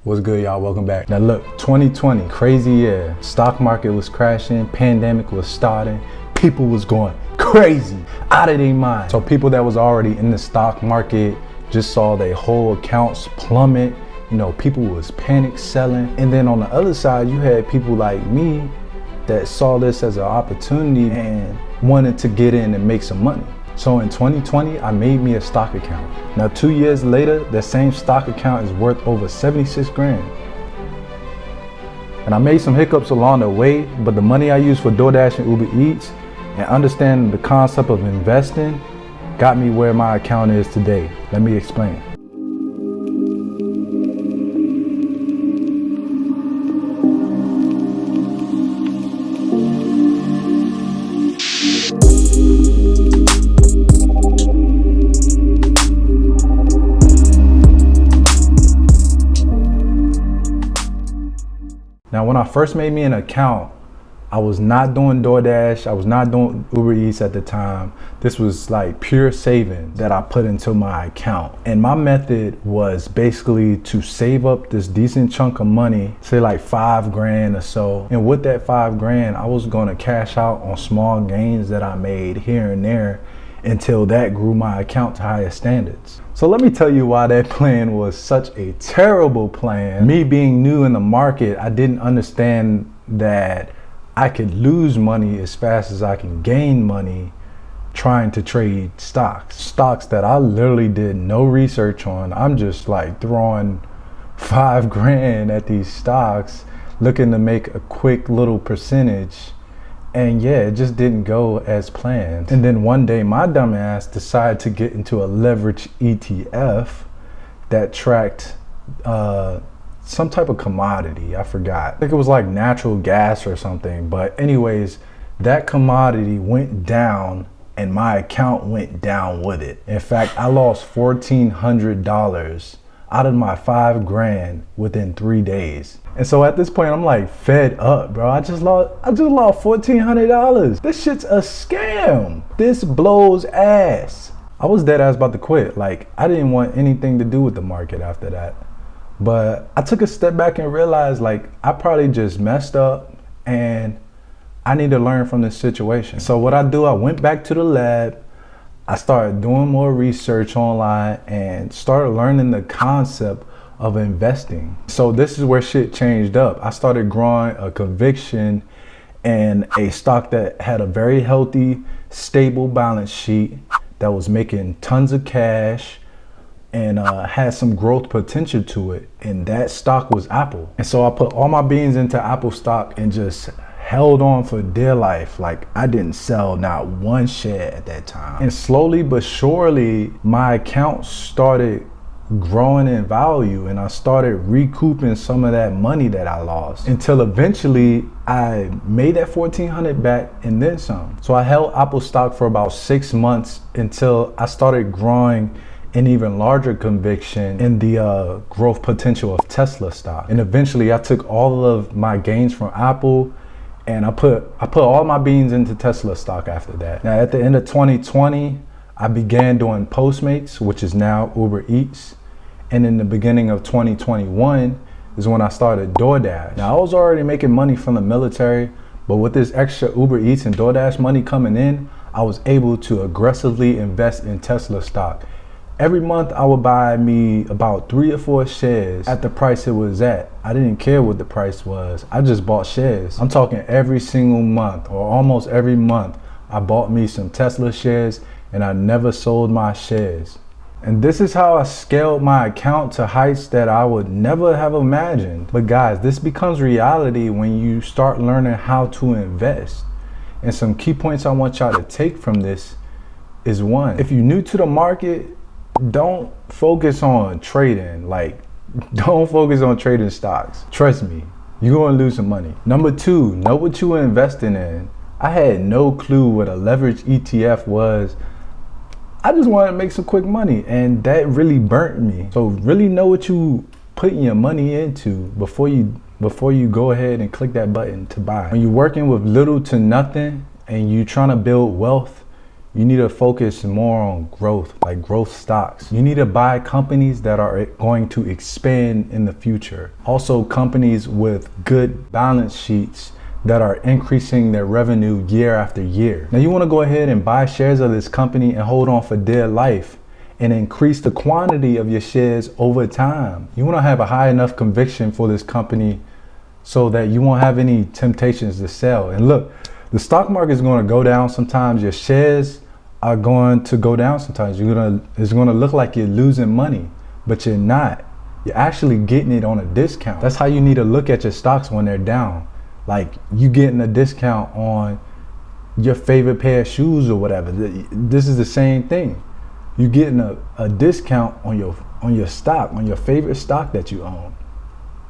What's good, y'all? Welcome back. Now look, 2020, crazy year. Stock market was crashing, pandemic was starting, people was going crazy, out of their mind. So people that was already in the stock market just saw their whole accounts plummet. You know, people was panic selling. And then on the other side, you had people like me that saw this as an opportunity and wanted to get in and make some money. So in 2020, I made me a stock account. Now 2 years later, that same stock account is worth over 76 grand. And I made some hiccups along the way, but the money I used for Doordash and UberEats and understanding the concept of investing got me where my account is today. Let me explain. Now, when I first made me an account, I was not doing Doordash, I was not doing UberEats at the time. This was like pure savings that I put into my account. And my method was basically to save up this decent chunk of money, say like 5 grand or so. And with that 5 grand, I was gonna cash out on small gains that I made here and there until that grew my account to higher standards. So let me tell you why that plan was such a terrible plan. Me being new in the market, I didn't understand that I could lose money as fast as I can gain money trying to trade stocks. Stocks that I literally did no research on. I'm just like throwing 5 grand at these stocks, looking to make a quick little percentage. And yeah, it just didn't go as planned. And then one day my dumb ass decided to get into a leverage ETF that tracked some type of commodity, I forgot. I think it was like natural gas or something. But anyways, that commodity went down and my account went down with it. In fact, I lost $1,400 out of my 5 grand within 3 days. And so at this point, I'm like fed up, bro. I just lost $1,400. This shit's a scam. This blows ass. I was dead ass about to quit. Like, I didn't want anything to do with the market after that. But I took a step back and realized like I probably just messed up and I need to learn from this situation. So what I do, I went back to the lab. I started doing more research online and started learning the concept of investing. So this is where shit changed up. I started growing a conviction in a stock that had a very healthy, stable balance sheet that was making tons of cash and had some growth potential to it. And that stock was Apple. And so I put all my beans into Apple stock and just held on for dear life. Like, I didn't sell not one share at that time. And slowly but surely, my account started growing in value and I started recouping some of that money that I lost until eventually I made that $1,400 back and then some. So I held Apple stock for about 6 months until I started growing an even larger conviction in the growth potential of Tesla stock. And eventually I took all of my gains from Apple and I put all my beans into Tesla stock after that. Now at the end of 2020, I began doing Postmates, which is now UberEats. And in the beginning of 2021 is when I started Doordash. Now I was already making money from the military, but with this extra UberEats and Doordash money coming in, I was able to aggressively invest in Tesla stock. Every month I would buy me about 3 or 4 shares at the price it was at. I didn't care what the price was. I just bought shares. I'm talking every single month or almost every month. I bought me some Tesla shares and I never sold my shares. And this is how I scaled my account to heights that I would never have imagined. But guys, this becomes reality when you start learning how to invest. And some key points I want y'all to take from this is 1, if you're new to the market, don't focus on trading. Like, don't focus on trading stocks. Trust me, you're gonna lose some money. Number 2, know what you are investing in. I had no clue what a leverage ETF was. I just wanted to make some quick money and that really burnt me. So really know what you putting your money into before you go ahead and click that button to buy. When you're working with little to nothing and you trying to build wealth, You need to focus more on growth, like growth stocks. You need to buy companies that are going to expand in the future. Also, companies with good balance sheets that are increasing their revenue year after year. Now you want to go ahead and buy shares of this company and hold on for dear life and increase the quantity of your shares over time. You want to have a high enough conviction for this company so that you won't have any temptations to sell. And look, the stock market is going to go down sometimes. Your shares are going to go down sometimes. It's going to look like you're losing money, but you're not. You're actually getting it on a discount. That's how you need to look at your stocks when they're down. Like you getting a discount on your favorite pair of shoes or whatever. This is the same thing. You getting a discount on your stock, on your favorite stock that you own.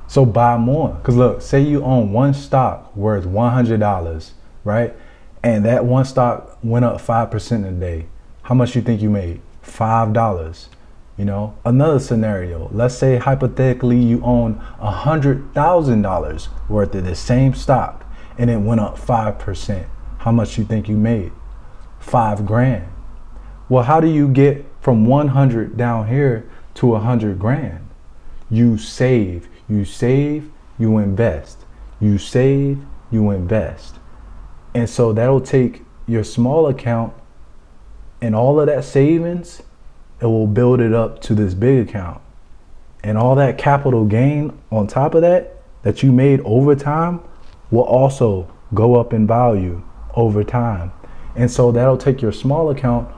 So buy more. Cause look, say you own one stock worth $100, right? And that one stock went up 5% a day. How much you think you made? $5. You know, another scenario, let's say hypothetically you own $100,000 worth of the same stock and it went up 5%. How much you think you made? $5,000. Well, how do you get from 100 down here to 100 grand? You save, you invest, you save, you invest. And so that'll take your small account and all of that savings, it will build it up to this big account. And all that capital gain on top of that you made over time will also go up in value over time. And so that'll take your small account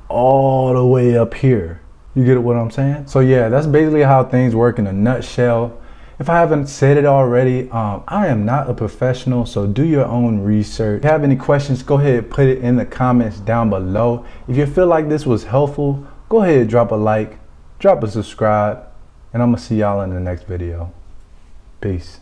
all the way up here. You get what I'm saying? So yeah, that's basically how things work in a nutshell. If I haven't said it already, I am not a professional, so do your own research. If you have any questions, go ahead and put it in the comments down below. If you feel like this was helpful, go ahead and drop a like, drop a subscribe, and I'm gonna see y'all in the next video. Peace.